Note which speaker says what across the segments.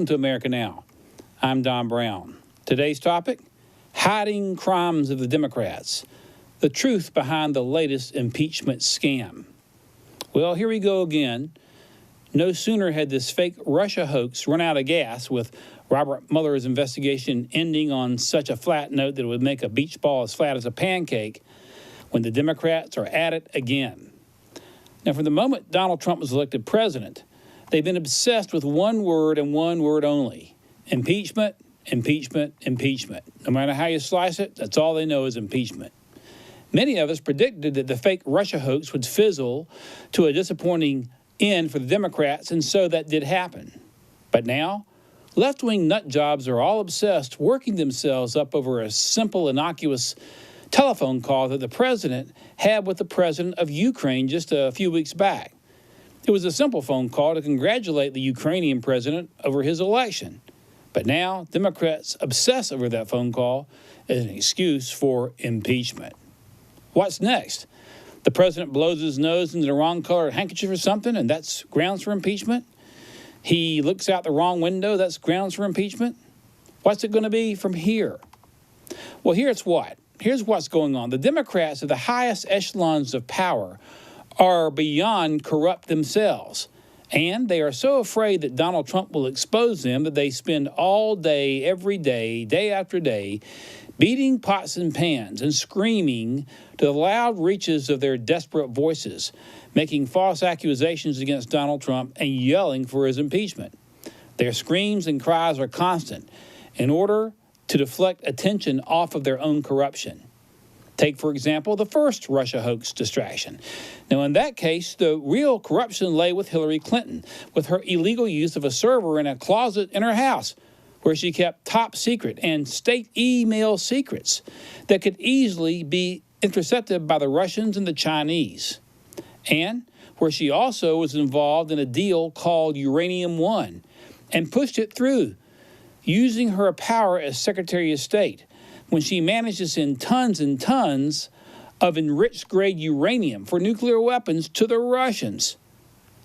Speaker 1: Welcome to America Now. I'm Don Brown. Today's topic, hiding crimes of the Democrats, the truth behind the latest impeachment scam. Well, here we go again. No sooner had this fake Russia hoax run out of gas, with Robert Mueller's investigation ending on such a flat note that it would make a beach ball as flat as a pancake, when the Democrats are at it again. Now, from the moment Donald Trump was elected president, they've been obsessed with one word and one word only: impeachment, impeachment, impeachment. No matter how you slice it, that's all they know is impeachment. Many of us predicted that the fake Russia hoax would fizzle to a disappointing end for the Democrats, and so that did happen. But now, left-wing nut jobs are all obsessed, working themselves up over a simple, innocuous telephone call that the president had with the president of Ukraine just a few weeks back. It was a simple phone call to congratulate the Ukrainian president over his election. But now, Democrats obsess over that phone call as an excuse for impeachment. What's next? The president blows his nose into the wrong colored handkerchief or something, and that's grounds for impeachment? He looks out the wrong window, that's grounds for impeachment? What's it going to be from here? Well, here's what's going on. The Democrats at the highest echelons of power are beyond corrupt themselves. And they are so afraid that Donald Trump will expose them that they spend all day, every day, day after day, beating pots and pans and screaming to the loud reaches of their desperate voices, making false accusations against Donald Trump and yelling for his impeachment. Their screams and cries are constant in order to deflect attention off of their own corruption. Take, for example, the first Russia hoax distraction. Now, in that case, the real corruption lay with Hillary Clinton, with her illegal use of a server in a closet in her house, where she kept top secret and state email secrets that could easily be intercepted by the Russians and the Chinese, and where she also was involved in a deal called Uranium One and pushed it through, using her power as Secretary of State, when she managed to send tons and tons of enriched grade uranium for nuclear weapons to the Russians.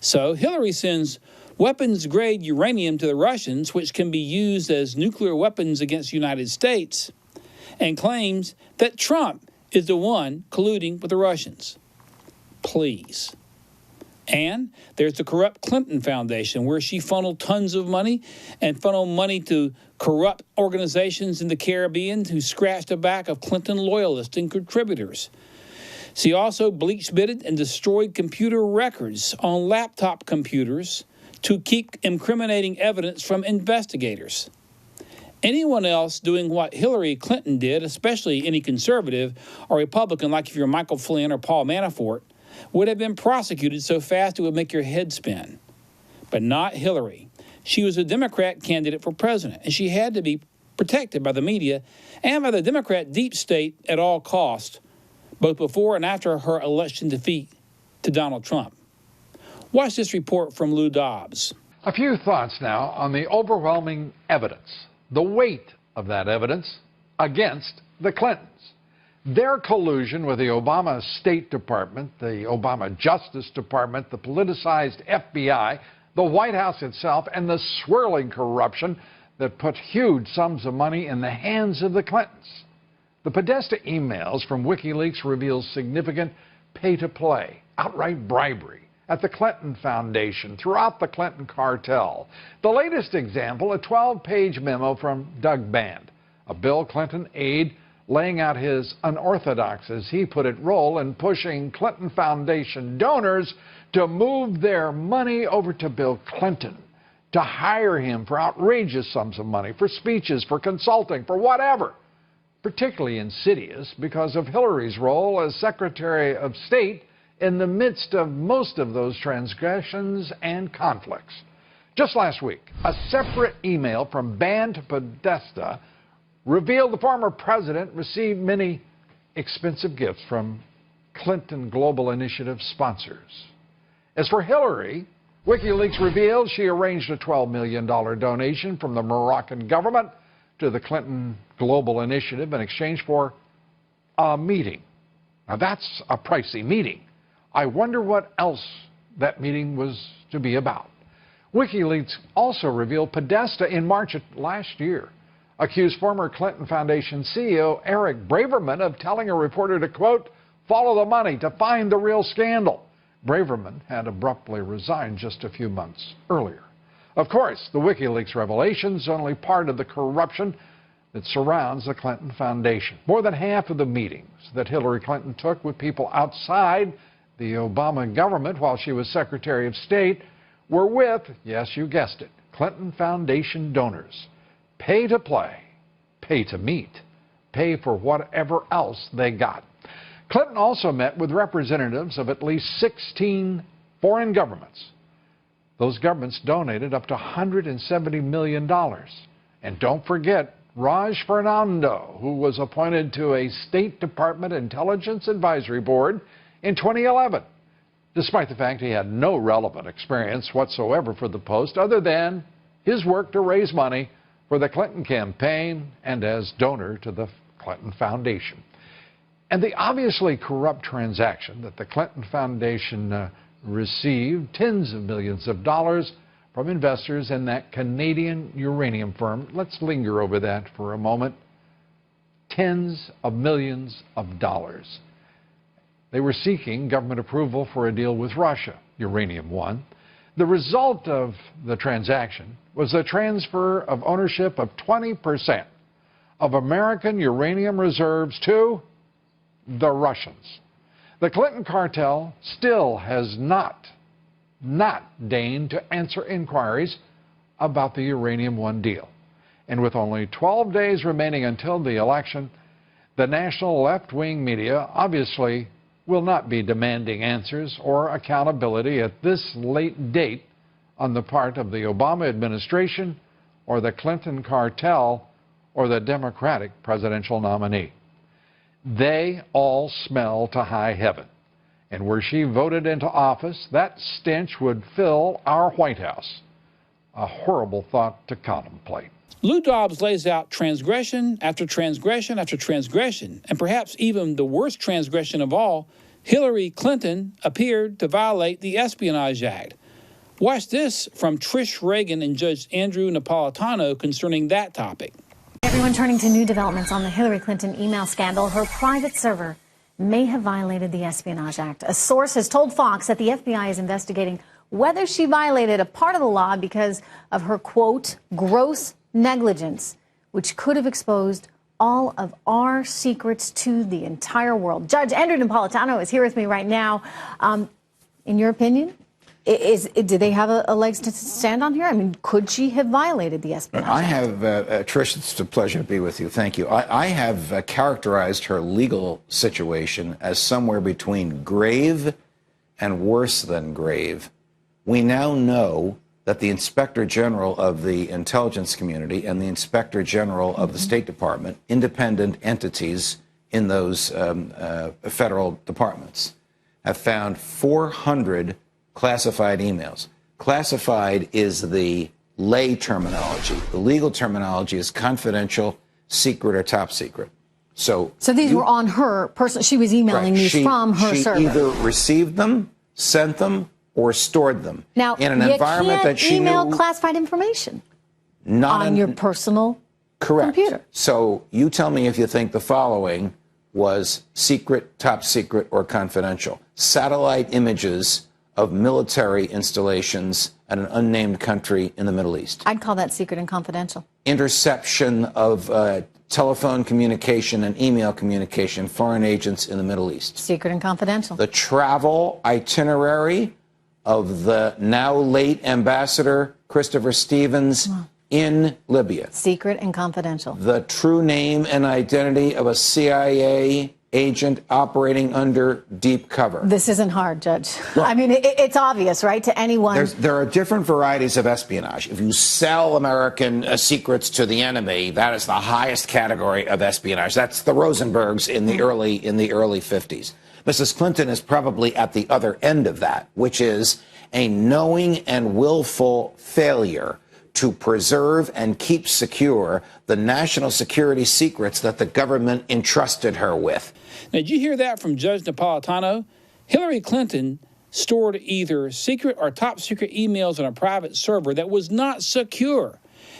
Speaker 1: So Hillary sends weapons-grade uranium to the Russians, which can be used as nuclear weapons against the United States, and claims that Trump is the one colluding with the Russians. Please. And there's the corrupt Clinton Foundation, where she funneled tons of money and funneled money to corrupt organizations in the Caribbean who scratched the back of Clinton loyalists and contributors. She also bleached, bitted, and destroyed computer records on laptop computers to keep incriminating evidence from investigators. Anyone else doing what Hillary Clinton did, especially any conservative or Republican, like if you're Michael Flynn or Paul Manafort, would have been prosecuted so fast it would make your head spin. But not Hillary. She was a Democrat candidate for president, and she had to be protected by the media and by the Democrat deep state at all costs, both before and after her election defeat to Donald Trump. Watch this report from Lou Dobbs.
Speaker 2: A few thoughts now on the overwhelming evidence, the weight of that evidence against the Clintons. Their collusion with the Obama State Department, the Obama Justice Department, the politicized FBI, the White House itself, and the swirling corruption that put huge sums of money in the hands of the Clintons. The Podesta emails from WikiLeaks reveal significant pay-to-play, outright bribery at the Clinton Foundation, throughout the Clinton cartel. The latest example, a 12-page memo from Doug Band, a Bill Clinton aide, laying out his unorthodox, as he put it, role in pushing Clinton Foundation donors to move their money over to Bill Clinton, to hire him for outrageous sums of money, for speeches, for consulting, for whatever. Particularly insidious because of Hillary's role as Secretary of State in the midst of most of those transgressions and conflicts. Just last week, a separate email from Band to Podesta revealed the former president received many expensive gifts from Clinton Global Initiative sponsors. As for Hillary, WikiLeaks revealed she arranged a $12 million donation from the Moroccan government to the Clinton Global Initiative in exchange for a meeting. Now, that's a pricey meeting. I wonder what else that meeting was to be about. WikiLeaks also revealed Podesta in March of last year accused former Clinton Foundation CEO Eric Braverman of telling a reporter to, quote, follow the money to find the real scandal. Braverman had abruptly resigned just a few months earlier. Of course, the WikiLeaks revelations are only part of the corruption that surrounds the Clinton Foundation. More than half of the meetings that Hillary Clinton took with people outside the Obama government while she was Secretary of State were with, yes, you guessed it, Clinton Foundation donors. Pay to play, pay to meet, pay for whatever else they got. Clinton also met with representatives of at least 16 foreign governments. Those governments donated up to $170 million. And don't forget Raj Fernando, who was appointed to a State Department Intelligence Advisory Board in 2011, despite the fact he had no relevant experience whatsoever for the post other than his work to raise money for the Clinton campaign and as donor to the Clinton Foundation. And the obviously corrupt transaction that the Clinton Foundation received tens of millions of dollars from investors in that Canadian uranium firm. Let's linger over that for a moment. Tens of millions of dollars. They were seeking government approval for a deal with Russia, Uranium One. The result of the transaction was the transfer of ownership of 20% of American uranium reserves to the Russians. The Clinton cartel still has not deigned to answer inquiries about the Uranium One deal. And with only 12 days remaining until the election, the national left-wing media obviously will not be demanding answers or accountability at this late date on the part of the Obama administration or the Clinton cartel or the Democratic presidential nominee. They all smell to high heaven. And were she voted into office, that stench would fill our White House. A horrible thought to contemplate.
Speaker 1: Lou Dobbs lays out transgression after transgression after transgression, and perhaps even the worst transgression of all, Hillary Clinton appeared to violate the Espionage Act. Watch this from Trish Reagan and Judge Andrew Napolitano concerning that topic.
Speaker 3: Everyone turning to new developments on the Hillary Clinton email scandal. Her private server may have violated the Espionage Act. A source has told Fox that the FBI is investigating whether she violated a part of the law because of her, quote, gross negligence, which could have exposed all of our secrets to the entire world. Judge Andrew Napolitano is here with me right now. In your opinion, do they have a legs to stand on here? I mean, could she have violated the Espionage Act?
Speaker 4: I have, Trish, it's a pleasure to be with you. Thank you. I have characterized her legal situation as somewhere between grave and worse than grave. We now know that the Inspector General of the intelligence community and the Inspector General of the State Department, independent entities in those federal departments, have found 400 classified emails. Classified is the lay terminology. The legal terminology is confidential, secret, or top secret. So
Speaker 3: these were on her person. She was emailing these from her server.
Speaker 4: She either received them, sent them, or stored them.
Speaker 3: Now,
Speaker 4: in an environment that she
Speaker 3: email
Speaker 4: knew,
Speaker 3: classified information
Speaker 4: not
Speaker 3: on your personal computer.
Speaker 4: So you tell me if you think the following was secret, top secret, or confidential. Satellite images of military installations at an unnamed country in the Middle East.
Speaker 3: I'd call that secret and confidential.
Speaker 4: Interception of telephone communication and email communication, foreign agents in the Middle East.
Speaker 3: Secret and confidential.
Speaker 4: The travel itinerary of the now late Ambassador Christopher Stevens in Libya.
Speaker 3: Secret and confidential.
Speaker 4: The true name and identity of a CIA agent operating under deep cover.
Speaker 3: This isn't hard, Judge. Well, I mean, it's obvious, right, to anyone.
Speaker 4: There are different varieties of espionage. If you sell American secrets to the enemy, that is the highest category of espionage. That's the Rosenbergs in the early 50s. Mrs. Clinton is probably at the other end of that, which is a knowing and willful failure to preserve and keep secure the national security secrets that the government entrusted her with.
Speaker 1: Now, did you hear that from Judge Napolitano? Hillary Clinton stored either secret or top secret emails on a private server that was not secure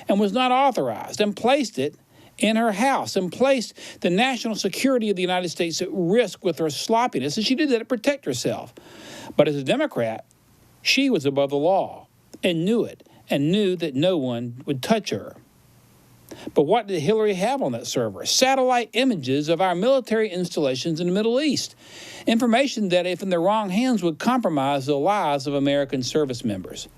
Speaker 1: and was not authorized, and placed it in her house and placed the national security of the United States at risk with her sloppiness. And she did that to protect herself. But as a Democrat, she was above the law and knew it, and knew that no one would touch her. But what did Hillary have on that server? Satellite images of our military installations in the Middle East. Information that, if in the wrong hands, would compromise the lives of American service members.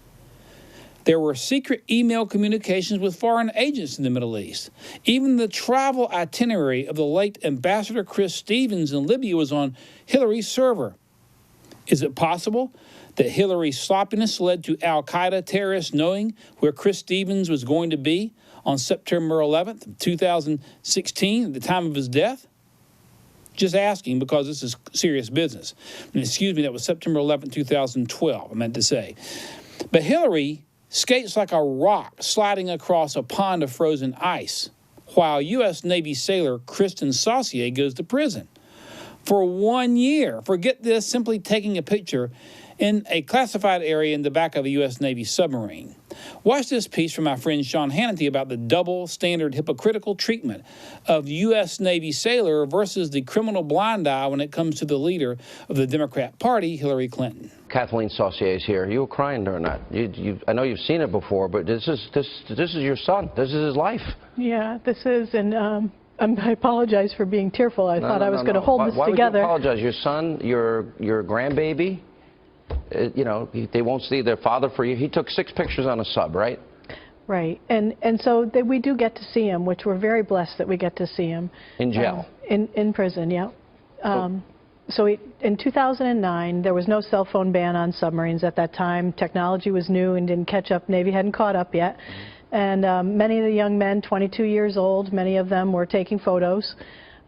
Speaker 1: There were secret email communications with foreign agents in the Middle East. Even the travel itinerary of the late Ambassador Chris Stevens in Libya was on Hillary's server. Is it possible that Hillary's sloppiness led to al-Qaeda terrorists knowing where Chris Stevens was going to be on September 11th, 2016, at the time of his death? Just asking, because this is serious business. And excuse me, that was September 11th, 2012, I meant to say. But Hillary skates like a rock sliding across a pond of frozen ice, while U.S. Navy sailor Kristen Saucier goes to prison for 1 year for, get this, simply taking a picture in a classified area in the back of a U.S. Navy submarine. Watch this piece from my friend Sean Hannity about the double standard hypocritical treatment of U.S. Navy sailor versus the criminal blind eye when it comes to the leader of the Democrat Party, Hillary Clinton.
Speaker 5: Kathleen Saucier is here. You were crying during that. I know you've seen it before, but this is your son. This is his life.
Speaker 6: Yeah, this is, and I apologize for being tearful. I thought I was going to hold this
Speaker 5: together.
Speaker 6: Why would you
Speaker 5: apologize? Your son, your grandbaby, you know, they won't see their father for you. He took 6 pictures on a sub, right?
Speaker 6: Right, and so we do get to see him, which we're very blessed that we get to see him.
Speaker 5: In jail?
Speaker 6: In prison, yeah. So in 2009, there was no cell phone ban on submarines at that time. Technology was new and didn't catch up. Navy hadn't caught up yet. And many of the young men, 22 years old, many of them were taking photos.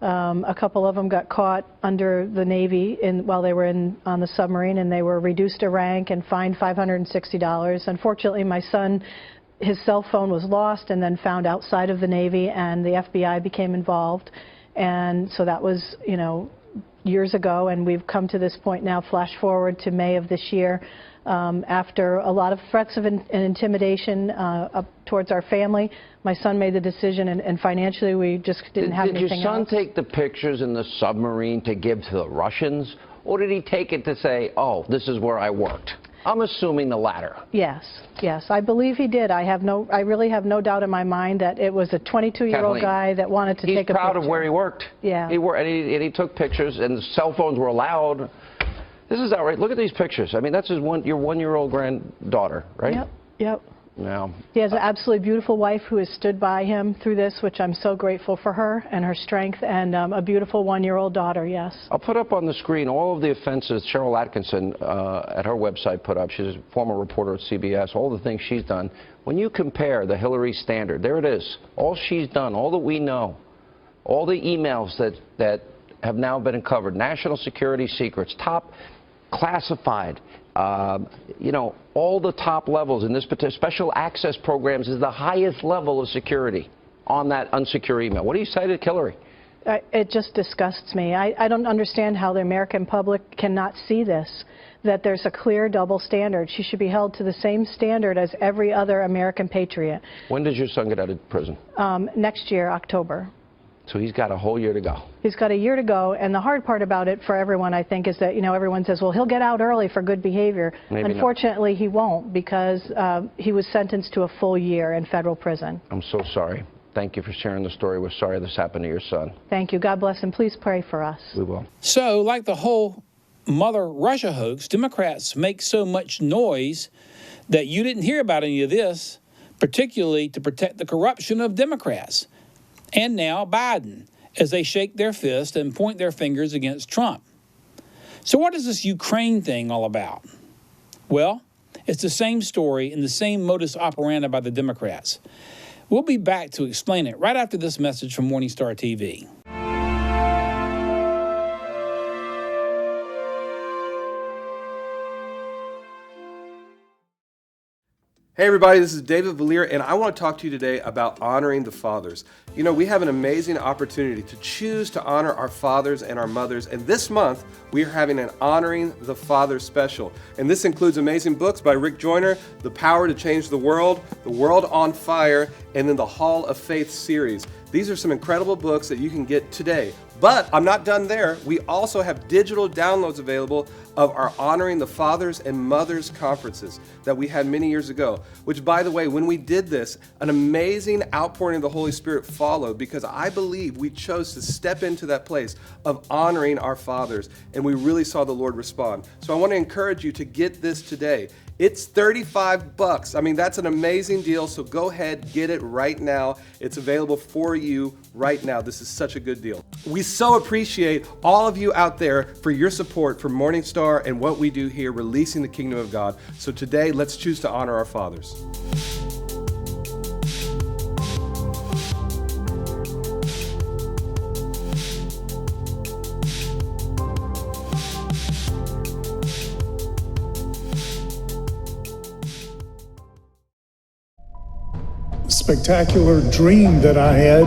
Speaker 6: A couple of them got caught under the Navy while they were on the submarine, and they were reduced a rank and fined $560. Unfortunately, my son, his cell phone was lost and then found outside of the Navy, and the FBI became involved. And so that was, you know, years ago, and we've come to this point now, flash forward to May of this year. After a lot of threats and intimidation up towards our family, my son made the decision, and financially we just didn't have anything else.
Speaker 5: Did your son take the pictures in the submarine to give to the Russians, or did he take it to say, oh, this is where I worked? I'm assuming the latter.
Speaker 6: Yes, I believe he did. I really have no doubt in my mind that it was a 22-year-old guy that wanted to take a picture.
Speaker 5: He's proud of where he worked.
Speaker 6: Yeah.
Speaker 5: And he took pictures, and the cell phones were allowed. This is outrageous. Look at these pictures. I mean, that's your 1-year-old granddaughter, right?
Speaker 6: Yep.
Speaker 5: Now,
Speaker 6: he has an absolutely beautiful wife who has stood by him through this, which I'm so grateful for her and her strength, and a beautiful 1-year-old daughter, yes.
Speaker 5: I'll put up on the screen all of the offenses Cheryl Atkinson at her website put up. She's a former reporter at CBS, all the things she's done. When you compare the Hillary standard, there it is, all she's done, all that we know, all the emails that have now been uncovered, national security secrets, top classified, you know, all the top levels in this particular special access programs is the highest level of security on that unsecure email. What do you say to Hillary?
Speaker 6: It just disgusts me. I don't understand how the American public cannot see this, that there's a clear double standard. She should be held to the same standard as every other American patriot.
Speaker 5: When does your son get out of prison?
Speaker 6: Next year, October.
Speaker 5: So he's got a whole year to go.
Speaker 6: He's got a year to go, and the hard part about it for everyone, I think, is that, you know, everyone says, well, he'll get out early for good behavior.
Speaker 5: Maybe
Speaker 6: Unfortunately, he won't, because he was sentenced to a full year in federal prison.
Speaker 5: I'm so sorry. Thank you for sharing the story. We're sorry this happened to your son.
Speaker 6: Thank you. God bless, and please pray for us.
Speaker 5: We will.
Speaker 1: So, like the whole Mother Russia hoax, Democrats make so much noise that you didn't hear about any of this, particularly to protect the corruption of Democrats. And now Biden, as they shake their fist and point their fingers against Trump. So what is this Ukraine thing all about? Well, it's the same story and the same modus operandi by the Democrats. We'll be back to explain it right after this message from MorningStar TV.
Speaker 7: Hey everybody, this is David Valier, and I want to talk to you today about honoring the fathers. You know, we have an amazing opportunity to choose to honor our fathers and our mothers, and this month we are having an Honoring the Fathers special. And this includes amazing books by Rick Joyner, The Power to Change the World on Fire, and then the Hall of Faith series. These are some incredible books that you can get today. But I'm not done there. We also have digital downloads available of our Honoring the Fathers and Mothers conferences that we had many years ago, which, by the way, when we did this, an amazing outpouring of the Holy Spirit followed, because I believe we chose to step into that place of honoring our fathers, and we really saw the Lord respond. So I want to encourage you to get this today. It's $35. I mean, that's an amazing deal, so go ahead, get it right now. It's available for you right now. This is such a good deal. We so appreciate all of you out there for your support for MorningStar and what we do here, releasing the kingdom of God. So today, let's choose to honor our fathers.
Speaker 8: Spectacular dream that I had.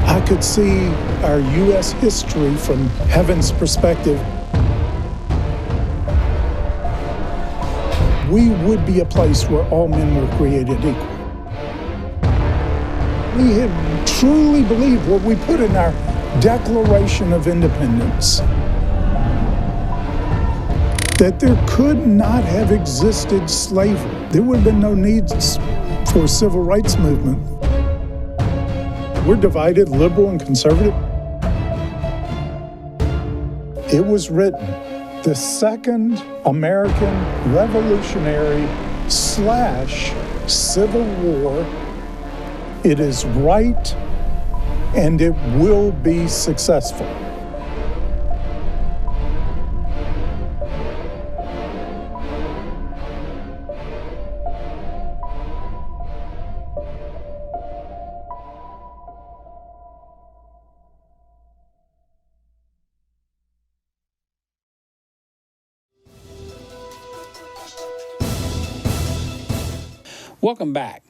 Speaker 8: I could see our U.S. history from heaven's perspective. We would be a place where all men were created equal. We had truly believed what we put in our Declaration of Independence, that there could not have existed slavery. There would have been no needs for a civil rights movement. We're divided, liberal and conservative. It was written, the second American Revolutionary / Civil War, it is right and it will be successful.
Speaker 1: Welcome back.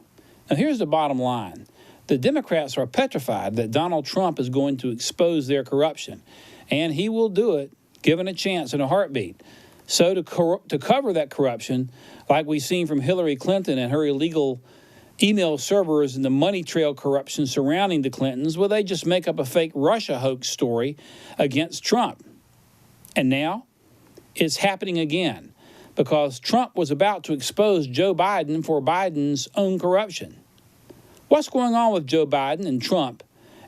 Speaker 1: Now here's the bottom line. The Democrats are petrified that Donald Trump is going to expose their corruption, and he will do it given a chance in a heartbeat. So to cover that corruption, like we've seen from Hillary Clinton and her illegal email servers and the money trail corruption surrounding the Clintons, well, they just make up a fake Russia hoax story against Trump. And now it's happening again, because Trump was about to expose Joe Biden for Biden's own corruption. What's going on with Joe Biden and Trump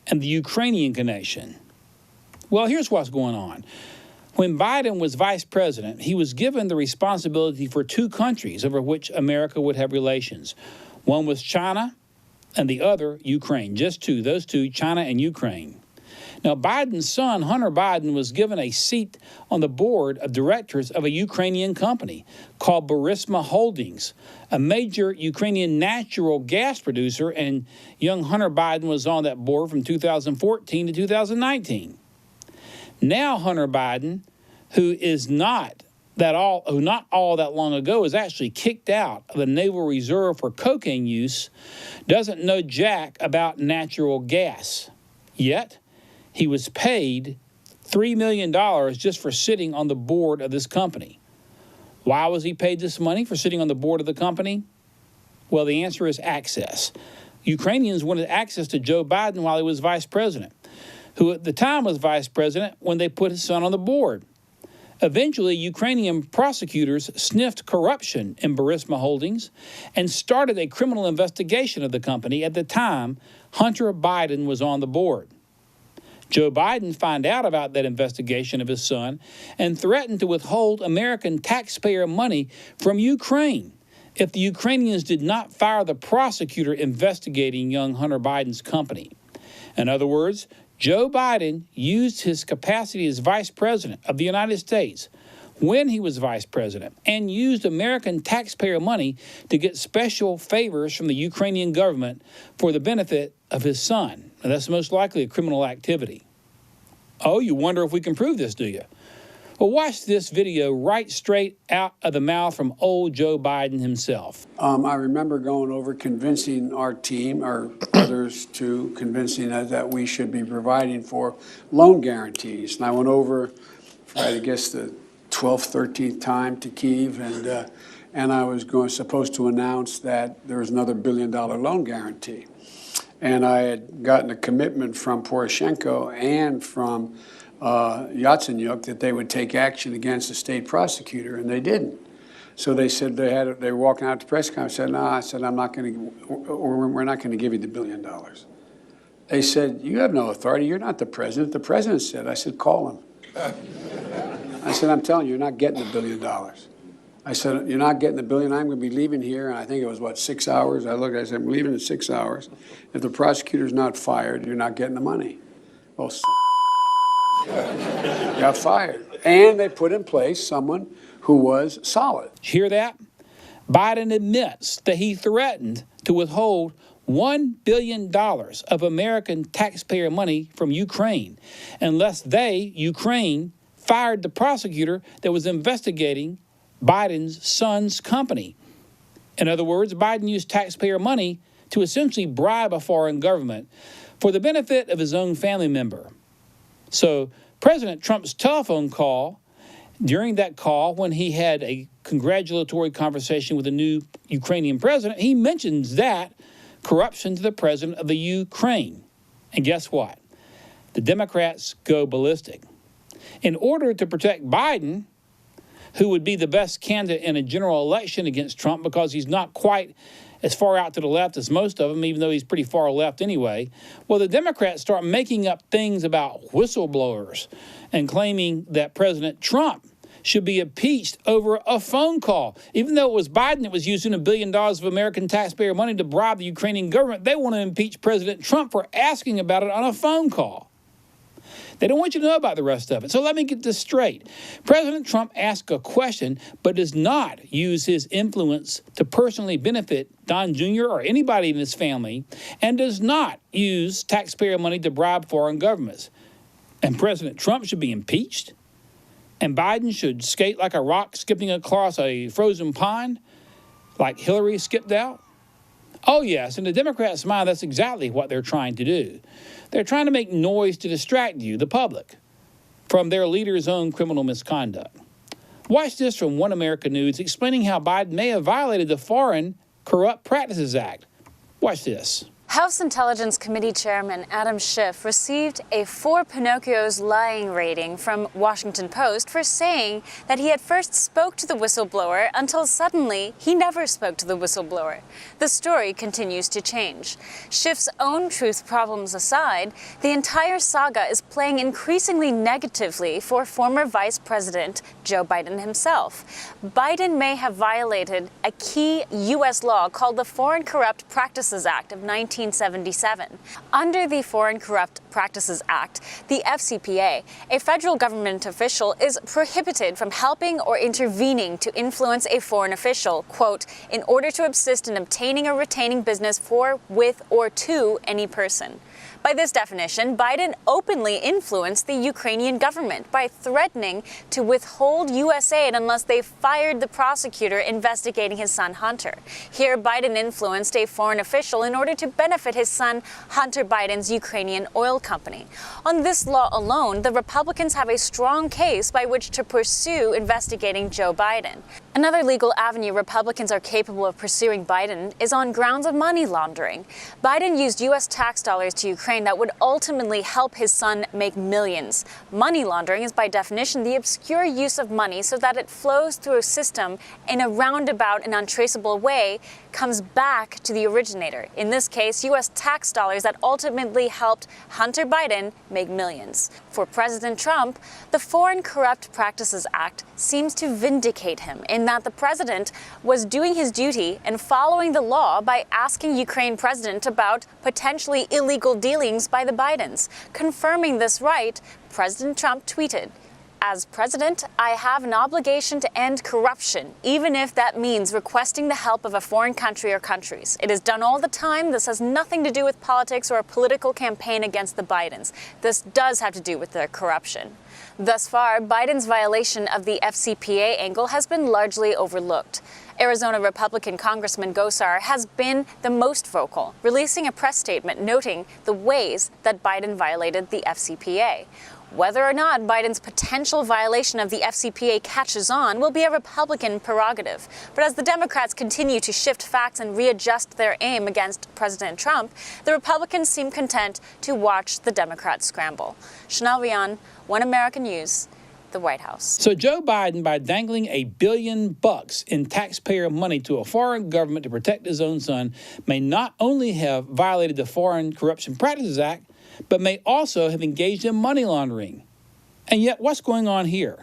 Speaker 1: and the Ukrainian connection? Well, here's what's going on. When Biden was vice president, he was given the responsibility for two countries over which America would have relations. One was China and the other Ukraine. Just two, those two, China and Ukraine. Now, Biden's son, Hunter Biden, was given a seat on the board of directors of a Ukrainian company called Burisma Holdings, a major Ukrainian natural gas producer, and young Hunter Biden was on that board from 2014 to 2019. Now, Hunter Biden, who not all that long ago was actually kicked out of the Naval Reserve for cocaine use, doesn't know jack about natural gas. Yet, he was paid $3 million just for sitting on the board of this company. Why was he paid this money for sitting on the board of the company? Well, the answer is access. Ukrainians wanted access to Joe Biden while he was vice president, who at the time was vice president when they put his son on the board. Eventually, Ukrainian prosecutors sniffed corruption in Burisma Holdings and started a criminal investigation of the company at the time Hunter Biden was on the board. Joe Biden found out about that investigation of his son and threatened to withhold American taxpayer money from Ukraine if the Ukrainians did not fire the prosecutor investigating young Hunter Biden's company. In other words, Joe Biden used his capacity as vice president of the United States when he was vice president and used American taxpayer money to get special favors from the Ukrainian government for the benefit of his son. Now, that's most likely a criminal activity. Oh, you wonder if we can prove this, do you? Well, watch this video right straight out of the mouth from old Joe Biden himself.
Speaker 9: I remember going over convincing our team, or others too, convincing us that we should be providing for loan guarantees. And I went over for, I guess, the 12th, 13th time to Kyiv, and I was supposed to announce that there was another $1 billion loan guarantee. And I had gotten a commitment from Poroshenko and from Yatsenyuk that they would take action against the state prosecutor, and they didn't. So they said they were walking out to press conference. I said, no, I said, we're not going to give you the $1 billion. They said, you have no authority. You're not the president. The president said. I said, call him. I said, I'm telling you, you're not getting the $1 billion. I said, you're not getting the $1 billion. I'm going to be leaving here. And I think it was, 6 hours? I said, I'm leaving in 6 hours. If the prosecutor's not fired, you're not getting the money. Well, got fired. And they put in place someone who was solid.
Speaker 1: Hear that? Biden admits that he threatened to withhold $1 billion of American taxpayer money from Ukraine unless Ukraine, fired the prosecutor that was investigating Biden's son's company. In other words, Biden used taxpayer money to essentially bribe a foreign government for the benefit of his own family member. So President Trump's telephone call, during that call when he had a congratulatory conversation with the new Ukrainian president, he mentions that corruption to the president of the Ukraine. And guess what? The Democrats go ballistic. In order to protect Biden, who would be the best candidate in a general election against Trump because he's not quite as far out to the left as most of them, even though he's pretty far left anyway, well, the Democrats start making up things about whistleblowers and claiming that President Trump should be impeached over a phone call. Even though it was Biden that was using $1 billion of American taxpayer money to bribe the Ukrainian government, they want to impeach President Trump for asking about it on a phone call. They don't want you to know about the rest of it. So let me get this straight. President Trump asks a question, but does not use his influence to personally benefit Don Jr. or anybody in his family, and does not use taxpayer money to bribe foreign governments. And President Trump should be impeached? And Biden should skate like a rock skipping across a frozen pond, like Hillary skipped out? Oh, yes, in the Democrats' mind, that's exactly what they're trying to do. They're trying to make noise to distract you, the public, from their leader's own criminal misconduct. Watch this from One America News explaining how Biden may have violated the Foreign Corrupt Practices Act. Watch this.
Speaker 10: House Intelligence Committee Chairman Adam Schiff received a 4 Pinocchios lying rating from Washington Post for saying that he had first spoke to the whistleblower until suddenly he never spoke to the whistleblower. The story continues to change. Schiff's own truth problems aside, the entire saga is playing increasingly negatively for former Vice President Joe Biden himself. Biden may have violated a key U.S. law called the Foreign Corrupt Practices Act of 1977. Under the Foreign Corrupt Practices Act, the FCPA, a federal government official is prohibited from helping or intervening to influence a foreign official, quote, in order to assist in obtaining or retaining business for, with, or to any person. By this definition, Biden openly influenced the Ukrainian government by threatening to withhold U.S. aid unless they fired the prosecutor investigating his son Hunter. Here, Biden influenced a foreign official in order to benefit his son Hunter Biden's Ukrainian oil company. On this law alone, the Republicans have a strong case by which to pursue investigating Joe Biden. Another legal avenue Republicans are capable of pursuing Biden is on grounds of money laundering. Biden used U.S. tax dollars to Ukraine that would ultimately help his son make millions. Money laundering is by definition the obscure use of money so that it flows through a system in a roundabout and untraceable way, comes back to the originator. In this case, U.S. tax dollars that ultimately helped Hunter Biden make millions. For President Trump, the Foreign Corrupt Practices Act seems to vindicate him in that the president was doing his duty and following the law by asking Ukraine president about potentially illegal dealings by the Bidens. Confirming this right, President Trump tweeted, As president, I have an obligation to end corruption, even if that means requesting the help of a foreign country or countries. It is done all the time. This has nothing to do with politics or a political campaign against the Bidens. This does have to do with their corruption. Thus far, Biden's violation of the FCPA angle has been largely overlooked. Arizona Republican Congressman Gosar has been the most vocal, releasing a press statement noting the ways that Biden violated the FCPA. Whether or not Biden's potential violation of the FCPA catches on will be a Republican prerogative. But as the Democrats continue to shift facts and readjust their aim against President Trump, the Republicans seem content to watch the Democrats scramble. Chanel Rion, One American News, the White House.
Speaker 1: So Joe Biden, by dangling $1 billion in taxpayer money to a foreign government to protect his own son, may not only have violated the Foreign Corruption Practices Act, but may also have engaged in money laundering. And yet, what's going on here?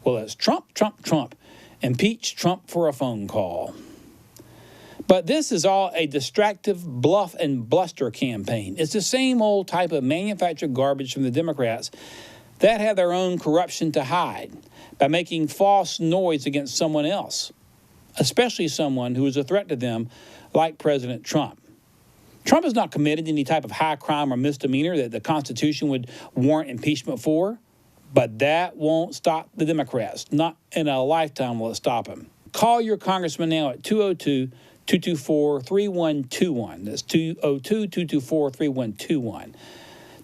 Speaker 1: Well, it's Trump, Trump, Trump. Impeach Trump for a phone call. But this is all a distractive bluff and bluster campaign. It's the same old type of manufactured garbage from the Democrats that have their own corruption to hide by making false noise against someone else, especially someone who is a threat to them, like President Trump. Trump has not committed any type of high crime or misdemeanor that the Constitution would warrant impeachment for, but that won't stop the Democrats. Not in a lifetime will it stop them. Call your congressman now at 202-224-3121. That's 202-224-3121.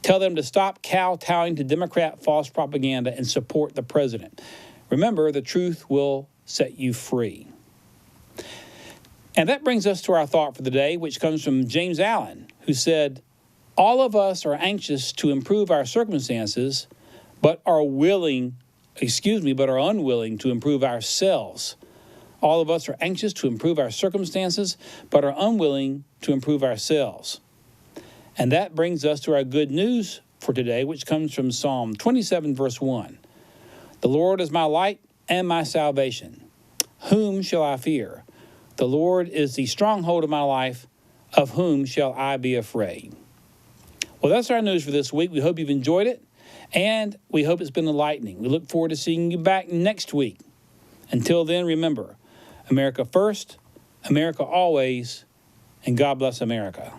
Speaker 1: Tell them to stop kowtowing to Democrat false propaganda and support the president. Remember, the truth will set you free. And that brings us to our thought for the day, which comes from James Allen, who said, all of us are anxious to improve our circumstances, but are unwilling to improve ourselves. All of us are anxious to improve our circumstances, but are unwilling to improve ourselves. And that brings us to our good news for today, which comes from Psalm 27, verse 1. The Lord is my light and my salvation. Whom shall I fear? The Lord is the stronghold of my life. Of whom shall I be afraid? Well, that's our news for this week. We hope you've enjoyed it, and we hope it's been enlightening. We look forward to seeing you back next week. Until then, remember, America first, America always, and God bless America.